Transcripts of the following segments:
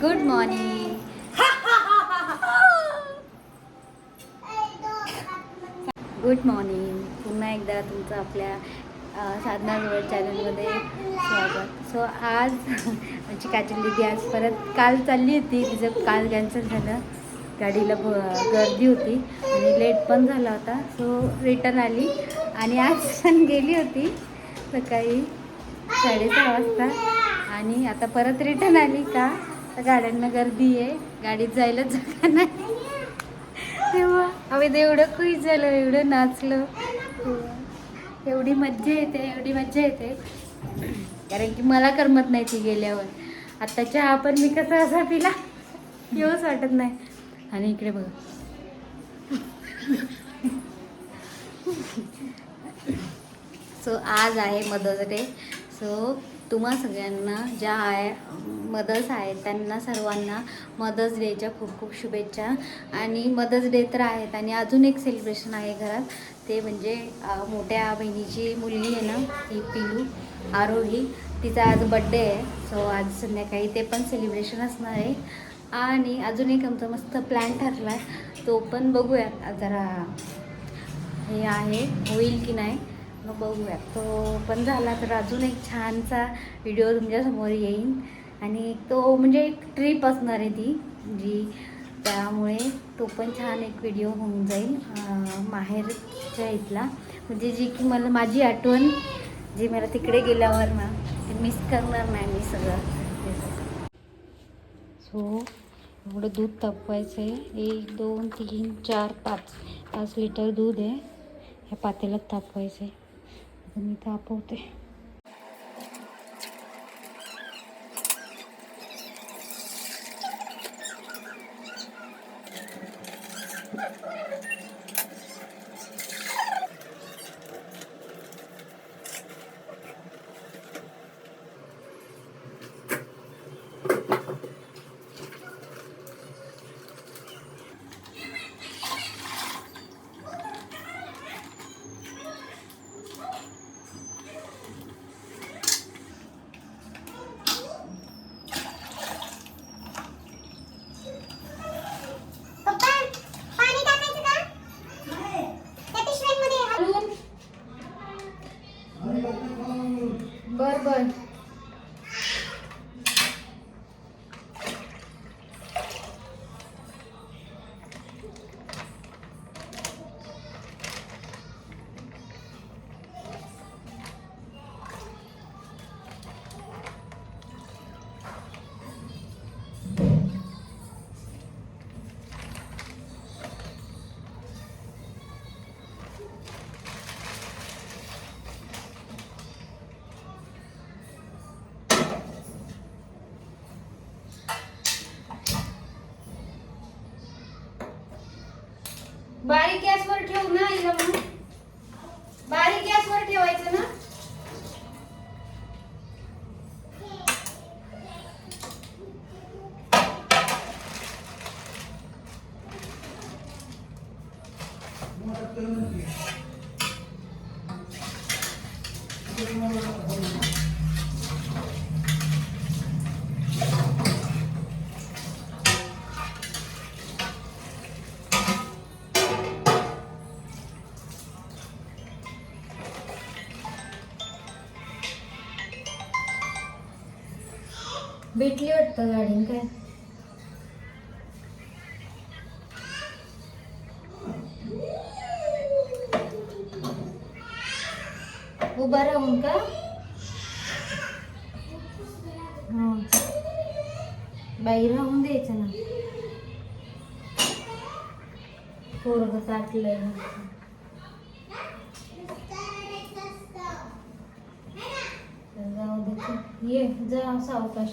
Good morning. Good morning. पुन्हा एकदा तुमचं आपल्या साधना जवळ चॅनलमध्ये स्वागत. सो आज आमची काजल दीदी आज परत काल चालली होती, तिचं काल कॅन्सल झालं, गाडीला गर्दी होती आणि लेट पण झाला होता. सो रिटर्न आली आणि आज पण गेली होती सकाळी 6:30 वाजता आणि आता परत रिटर्न आली का तर गाड्यांना गर्दी आहे, गाडीत जायला जागा नाही. तेव्हा आम्ही एवढं खुश झालं, एवढं नाचलं, एवढी मज्जा येते कारण की मला करमत नाही ती गेल्यावर. आता चहा पण मी कसा असा पिला येऊच वाटत नाही. आणि इकडे बघा सो आज आहे मदर्स डे. सो तुम्हा सगळ्यांना ज्या मदर्स आहेत त्यांना सर्वांना मदर्स डेच्या खूप खूप शुभेच्छा. आणि मदर्स डे तर आहेत आणि अजून एक सेलिब्रेशन आहे घरात, ते म्हणजे मोठ्या बहिणीची मुलगी आहे ना, ती पिलू आरोही, तिचा आज बड्डे आहे. सो आज संध्याकाळी ते पण सेलिब्रेशन असणार आहे. आणि अजून एक आमचा मस्त प्लॅन ठरला आहे, तो पण बघूयात जरा हे आहे होईल की नाही, मग बघूयात. तो पण झाला तर अजून एक छानसा व्हिडिओ तुमच्यासमोर येईल. आणि तो म्हणजे एक ट्रिप असणार आहे ती जी, त्यामुळे तो पण छान एक व्हिडिओ होऊन जाईल माहेरच्या इथला, म्हणजे जी की मला माझी आठवण जी मला तिकडे गेल्यावर ना ते मिस करणार नाही मी सगळं. सो एवढं दूध तापवायचं आहे, 1 2 3 4 5 लिटर दूध आहे, ह्या पातेल्यात तापवायचं आहे. आता मी तापवते. बर बारीक गॅसवर ठेव ना, हिला म्हणून बारीक गॅसवर ठेवायचं ना. भेटली वाटतं गाडी काय. उभा राहून का बाई राहून द्यायचं ना, पोरग ताटलंय. जाऊ दे, ये जा सावकाश.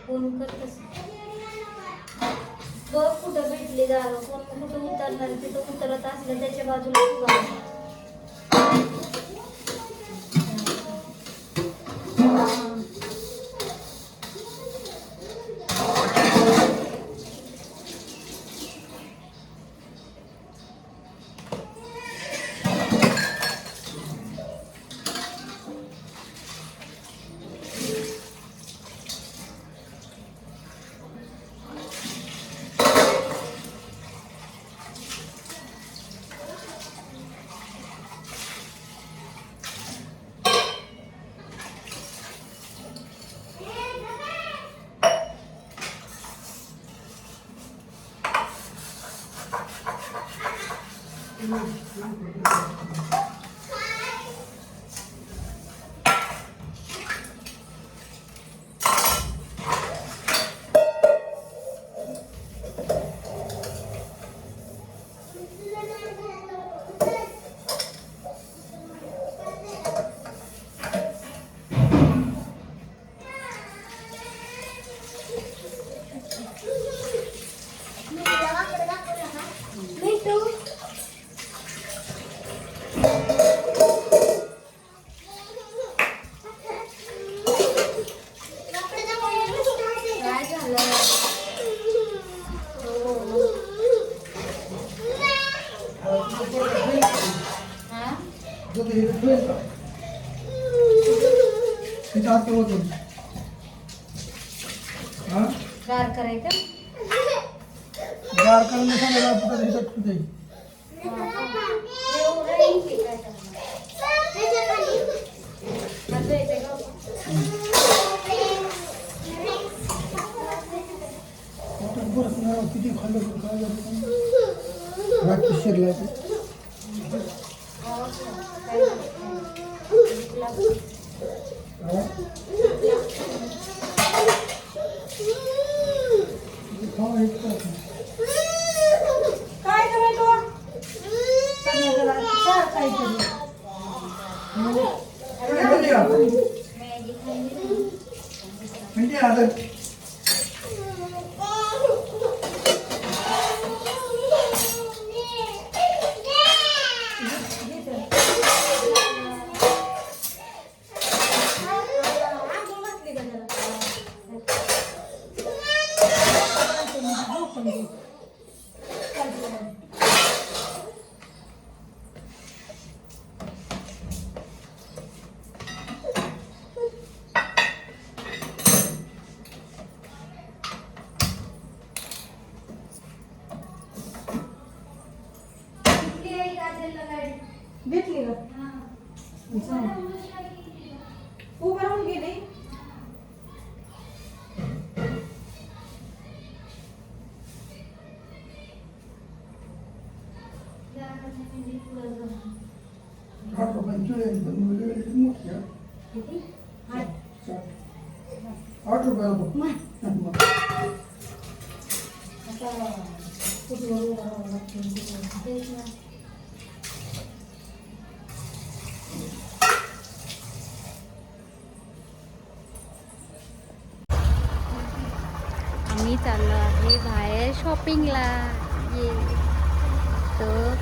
फोन करतस बघ कुठं भेटली जागा, कोण कुठं उतरणार, तिथं उतरत असलं त्याच्या बाजूला उभा. गार करायचं गार करून सांगायला आपण हिच्यात कुठे किती खाल्लं काय शिरला भेटली का उभं राहून गेली आम्ही चाललो आहे बाहेर शॉपिंगला. ये तर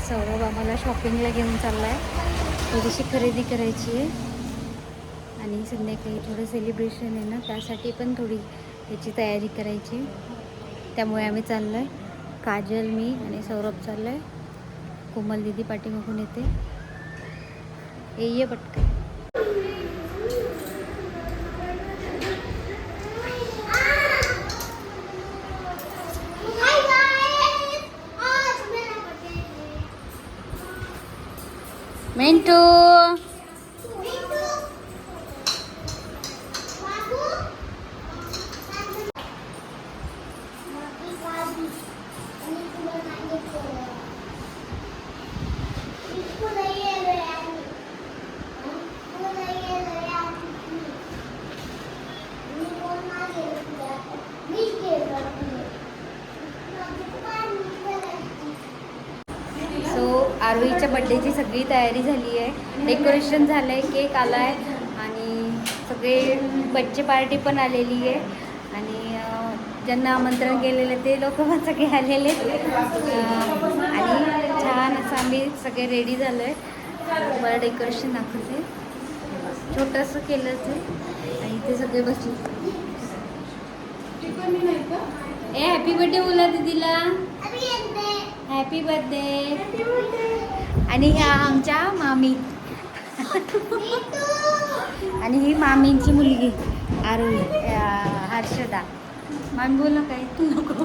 सौरभ आम्हाला शॉपिंगला घेऊन चालला आहे. थोडीशी खरेदी करायची आहे आणि संध्याकाळी थोडं सेलिब्रेशन आहे ना, त्यासाठी पण थोडी त्याची तयारी करायची. त्यामुळे आम्ही चाललो आहे. काजल, मी आणि सौरभ चाललो आहे. कोमल दीदी पाठीमागून येते. ये पटकन. मिंटू आरोहीच्या बड्डेची सगळी तयारी झाली आहे. डेकोरेशन झालं आहे, केक आला आहे आणि सगळे बच्चे पार्टी पण आलेली आहे आणि ज्यांना आमंत्रण केलेलं ते लोक पण सगळे आलेले आणि छान असं आम्ही सगळे रेडी झालो आहे. मला डेकोरेशन दाखवते. छोटंसं केलं ते आणि ते सगळे बसले. ए हॅपी बर्थडे बोला दीदीला. Happy birthday. आणि ह्या आमच्या मामी आणि ही मामींची मुलगी आरोही हर्षदा. मामी बोला काय तू नको.